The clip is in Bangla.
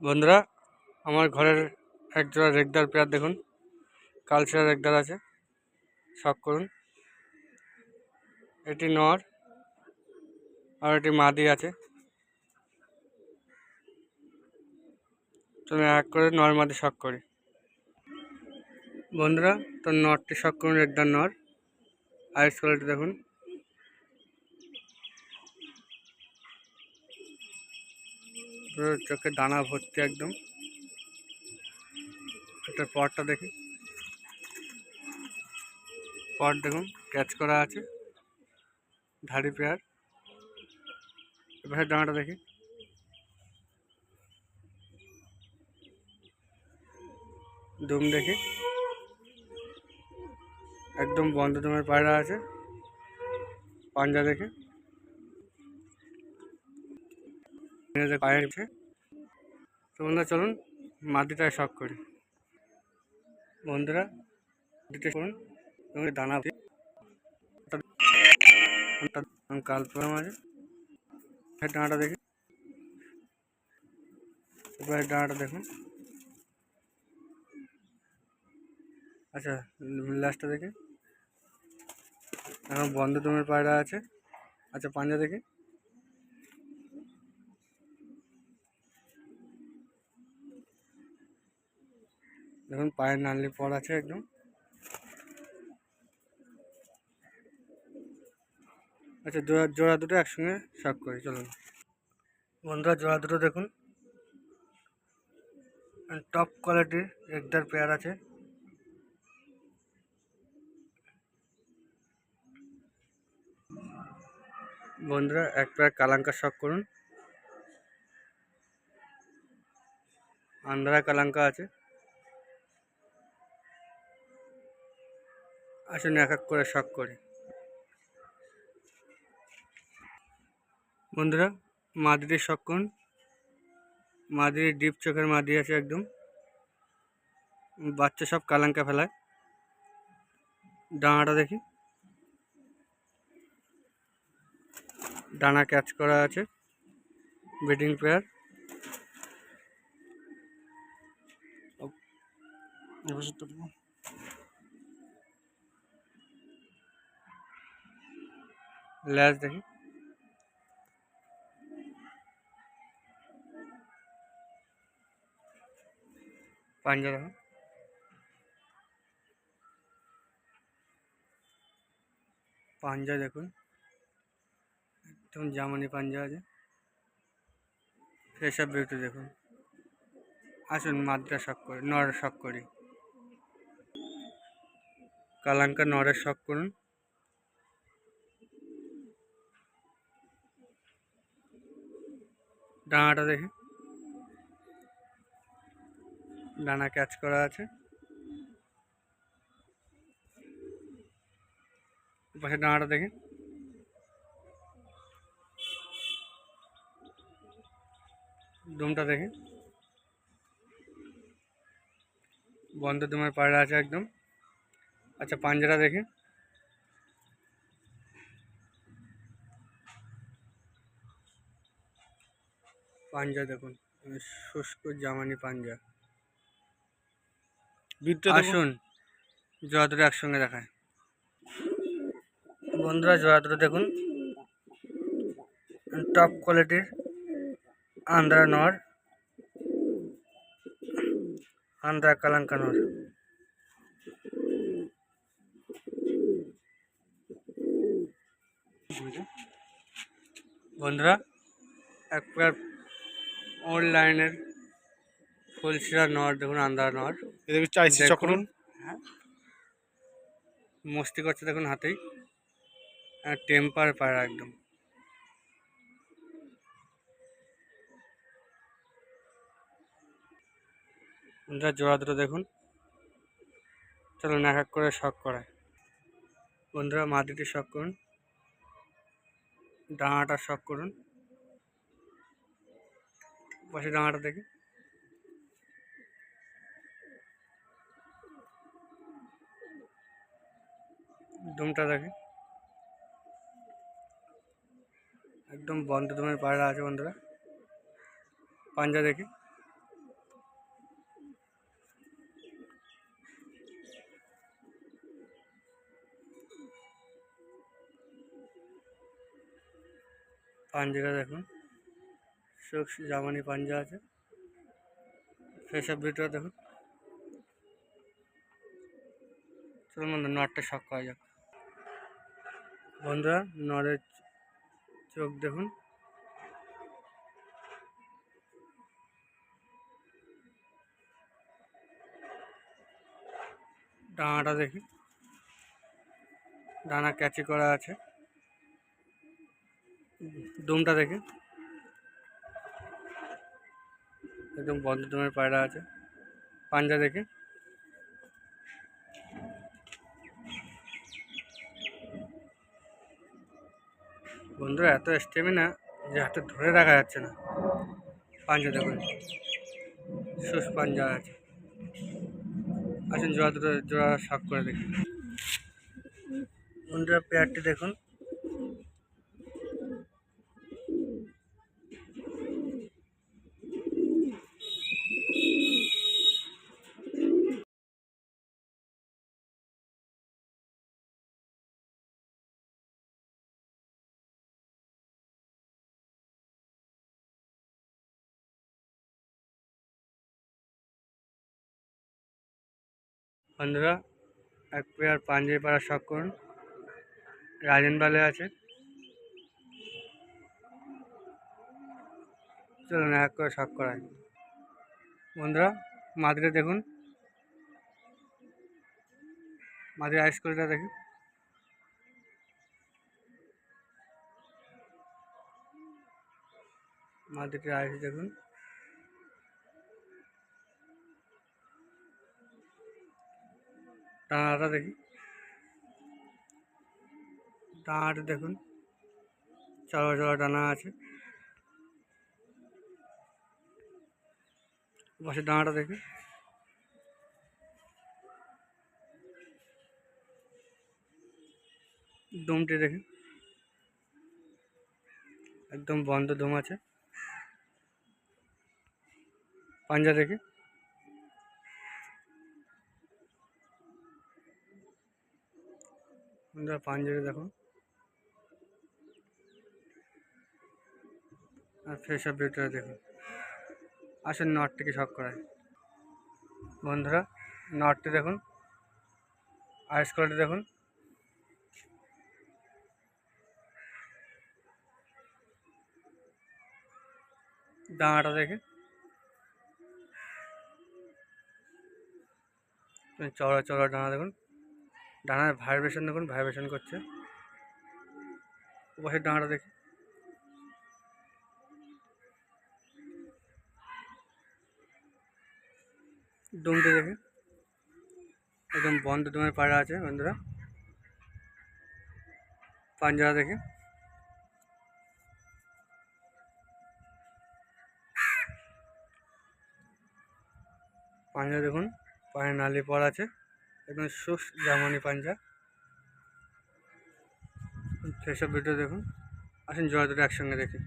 বন্ধুরা, আমার ঘরের একজোড়া রেগদার পেয়ার দেখুন, কালচার রেগদার আছে। শখ করুন, এটি নর আর এটি মাদি আছে। চলুন এক করে নর মাদি শখ করি। বন্ধুরা, তো নরটি শখ করুন, রেগদার নর। আইস কোয়ালিটি দেখুন, পুরো চোখে দানা ভর্তি একদম। একটা পটটা দেখি, পট দেখুন ক্যাচ করা আছে, ধাড়ি পেয়ার। এবার ডানাটা দেখি, দুম দেখি, একদম বন্ধ দুমের পায়রা আছে। পাঞ্জা দেখি, পায়ে গেছে। তো বন্ধুরা চলুন মাটিটায় শখ করি। বন্ধুরা মাটিটা করুন, দানা কাল পেলাম আছে। ডানাটা দেখি, এবার ডানাটা দেখুন। আচ্ছা, লাস্টটা দেখি, এখন বন্ধ দমের পায়রা আছে। আচ্ছা, পাঞ্জা দেখি, দেখুন পায়ের নালি পড় আছে একদম। আচ্ছা, জোড়া দুটো একসঙ্গে শখ করি, চলুন। বন্ধুরা জোড়া দুটো দেখুন, টপ কোয়ালিটির একদার পেয়ার আছে। বন্ধুরা এক পেয়ার কালাঙ্কা শখ করুন, আন্ধারা কালাঙ্কা আছে। আসুন এক এক করে শখ করি। বন্ধুরা মাদিটির শখ করুন, মাদির ডিপ চোখের মাদি আছে একদম, বাচ্চা সব কালাঙ্কা ফেলায়। ডানাটা দেখি, ডানা ক্যাচ করা আছে, ব্রিডিং পেয়ার। ল্যাজ দেখি, পাঞ্জা দেখো, পাঞ্জা দেখুন একদম জামানি পাঞ্জা আছে। সেসব বিউটি দেখুন। আসুন মাদ্রা শখ করি, নরের শখ করি। কালাঙ্কা নরের শখ করুন। ডানাটা দেখি, ডানা ক্যাচ করা আছে। পাশে ডানাটা দেখি, দুমটা দেখি, বন্ধ দুমের পায়রা আছে একদম। আচ্ছা, পাঞ্জাটা দেখি, পাঞ্জা দেখুন শুষ্ক জামানি পাঞ্জা। আসুন জোড়া দুটো একসঙ্গে দেখায়। বন্ধুরা জোড়া দুটো দেখুন, টপ কোয়ালিটির আন্ধ্রা নর, আন্ধ্রা কালাঙ্কা নর। বন্ধুরা এক পেয়ার ওল্ড লাইনের ফুলশিরা নর দেখুন, আন্ধ্রা নর। এদের চাইছি চক্রন, হ্যাঁ মস্তি করছে দেখুন হাতেই, টেম্পার পায়রা একদম। বন্ধুরা জোড়া দুটো দেখুন, চলুন এক এক করে শখ করায়। বন্ধুরা মাদিটি শখ করুন, ডাঙাটা শখ করুন। পাশে ডাঙাটা দেখি, দুমটা দেখি, একদম বন্ধ দুমের পায়রা আছে। বন্ধুরা পাঞ্জা দেখি, পাঞ্জাটা দেখুন, সুক্স জামানি পাঞ্জা আছে। ফেস অফ ভিডিও দেখুন। চলুন বন্ধু নটটা শক করা যাক। বন্ধুরা নরের চোখ দেখুন, ডানাটা দেখি, ডানা ক্যাচি করা আছে। দুমটা দেখি, একদম বন্ধ দুমের পায়রা আছে। পাঞ্জা দেখি, বন্ধুরা এত স্টেমিনা যে হাতে ধরে রাখা যাচ্ছে না। পাঞ্জা দেখুন, সুস পাঞ্জা আছে। আসুন জোড়া শক করে দেখি। বন্ধুরা পেয়ারটি দেখুন, বন্ধুরা এক পেয়ার পাঞ্জাবি পাড়া শক করুন। রাজেন বালে আছে। চলুন এক করে শক করাই। বন্ধুরা মাদিরে দেখুন, মাদির আইস কলিটা দেখি, মাদিটির আইস দেখুন। ডানাটা দেখি, ডানাটা দেখুন, চড়া চড়া ডানা আছে। পাশে ডানাটা দেখি, দুমটি দেখি, একদম বন্ধ দুম আছে। পাঞ্জা দেখি, পাঞ্জাবি দেখুন। আর ফেস অফ ভিডিও দেখুন। আসুন নটটিকে শক করায়। বন্ধুরা নটটি দেখুন, আইস কোয়ালিটি দেখুন, ডানাটা দেখে, চড়া চড়া ডানা দেখুন, ডানার ভাইব্রেশন দেখুন, ভাইব্রেশন করছে। পাশের ডানাটা দেখি, দুমটি দেখি, একদম বন্ধ দুমের পায়রা আছে। বন্ধুরা পাঞ্জারা দেখি, পাঞ্জা দেখুন, পায়ে নালি পড়া আছে, একদম সুস জামানি পাঞ্জা। সেসব ভিডিও দেখুন। আসুন জোড়া দুটো একসঙ্গে দেখি।